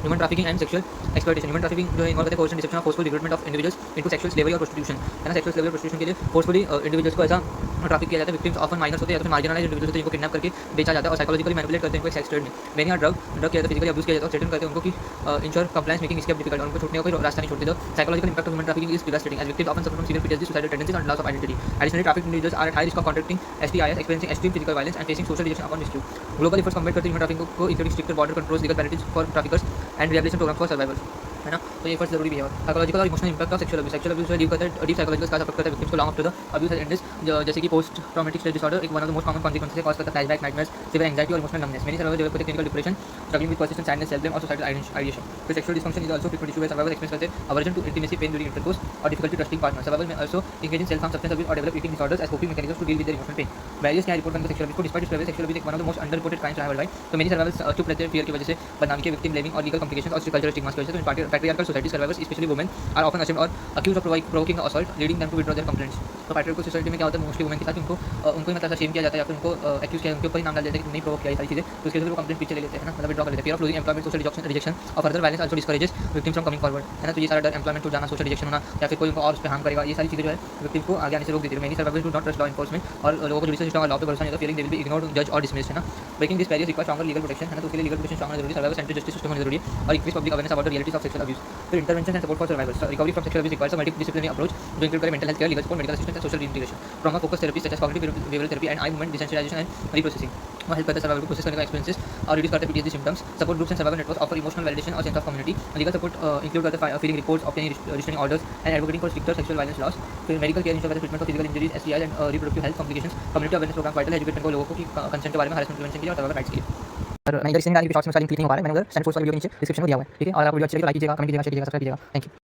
Human trafficking and sexual exploitation. Human trafficking जो है involve करते हैं course and deception of forceful recruitment of individuals into sexual slavery और prostitution, है ना। सेक्सुअल स्लेवरी और प्रोस्टिट्यूशन के लिए फोर्सफुली इंडिविजुअल्स को ऐसा ट्रैफिक किया जाता है। विक्टिम्स ऑफन माइनर्स होते हैं या तो मार्जिनलाइज्ड इंडिविजुअल्स होते हैं जिनको किडनैप करके बेचा जाता है और साइकोलॉजिकली मैनिपुलेट करते हैं उनको सेक्स ट्रेड में। मेनी आर ड्रग किया जाता है, फिजिकली अब्यूज किया जाता है, थ्रेटन करते हैं उनको कि ensure compliance making escape difficult, और उनको छूटने का कोई रास्ता नहीं छोड़ते। The psychological impact of human trafficking is devastating as victims often suffer from severe PTSD, suicidal tendencies and loss of identity. Additionally trafficked individuals are at high risk of contracting STIs, experiencing extreme physical violence and facing social rejection upon rescue. Global efforts combine करते हैं human trafficking को, including stricter border controls, legal penalties for traffickers and rehabilitation program for survivors, है ना। तो ये efforts जरूरी भी है। साइकोलॉजिकल और emotional impact of sexual abuse. Sexual abuse leave करता है डीप साइकोलॉजिकल स्कार्स अफेक्ट करता है विक्टिम्स को long after the abuse has ended, जैसे कि पोस्ट ट्रॉमेटिक स्ट्रेस डिसऑर्डर एक one of the most common consequences cause करता है फ्लैशबैक, नाइटमेयर्स, सिवियर एंजाइटी और emotional numbness. Many survivors develop करते हैं clinical depression, struggling with persistent sadness, self blame और suicidal ideation. फिर sexual dysfunction is also frequent issue है। Survivors experience करते हैं aversion to intimacy, pain during intercourse और difficulty trusting partner. Survivors may also engage in self harm, substance abuse और develop eating disorders as coping mechanisms to deal with their emotional pain. Barriers क्या report करने sexual abuse को, despite its sexual abuse एक one of the most under reported crimes worldwide. तो many survivors चुप रहते हैं fear की वजह से, बदनामी के, विक्टिम ब्लेमिंग और लीगल कॉम्प्लिकेशंस और कल्चरल स्टिग्मास की वजह से। तो patriarchal society survivors specially women are often ashamed और accused of provoking assault, leading them to withdraw their complaints। तो पैट्रियार्कल सोसाइटी में क्या होता है, मोस्टली वुमेन के साथ उनको ही मतलब शेम किया जाता है या फिर उनको एक्यूज किया, उनके ऊपर ही नाम डाल देते हैं कि नहीं प्रोवोक किया ये सारी चीज़ें, तो उसके लिए वो कंप्लेंट पीछे ले लेते हैं ना, मतलब विड्रॉ कर लेते हैं। Fear of losing employment, social rejection और further violence also discourages victims from coming forward, है ना। तो ये सारा डर, एम्प्लॉयमेंट टूट जाना, सोशल रिजेक्शन होना या फिर कोई उनको और उस पर हार्म करेगा, ये सारी चीज़ें जो है विक्टिम्स को आगे आने से रोक देती है। Many survivors do not trust law enforcement और लोगों को जुडिशियल सिस्टम और लॉ पे भरोसा नहीं होता, feeling they will be ignored, जज और डिसमिस्ड, है ना। Breaking this barrier requires stronger legal protection, है ना। तो उसके लिए लीगल प्रोटेक्शन स्ट्रॉन्ग होना जरूरी है। सर्वाइवर्स सेंट्रल जस्टिस सिस्टम होना जरूरी है और increase public awareness about the realities of sexual abuse. फिर intervention and support for survivors. Recovery from sexual abuse requires a multidisciplinary approach जो इंक्लूड करे mental health care, legal support, medical assistance and social reintegration. Trauma focus therapy such as cognitive behavioural therapy and eye movement desensitisation and reprocessing वो help करता है survivor को process करने का experiences और reduce करते हैं PTSD symptoms. Support groups and survivor network offer emotional validation और sense of community. Legal support include करते हैं filing reports, obtaining restraining orders and advocating for stricter sexual violence laws. फिर medical care ensure करते हैं treatment of physical injuries, STIs and reproductive health complications. Community awareness programme vital है, educate को लोगों को कि कंसेंट के बारे में, हरासमेंट प्रिवेंशन के लिए और सर्वाइवर राइट्स के लिए। और मैं इधर इसलिए नहीं डाली कि शॉर्ट्स में उसका लिंक क्लिक नहीं हो पा रहा है, मैंने उधर सेंड फोर्स वाली वीडियो के नीचे डिस्क्रिप्शन में दिया हुआ है, ठीक है। और अगर वीडियो अच्छी लगी तो लाइक कीजिएगा, कमेंट कीजिएगा, शेयर कीजिएगा, सब्सक्राइब कीजिएगा। Thank you.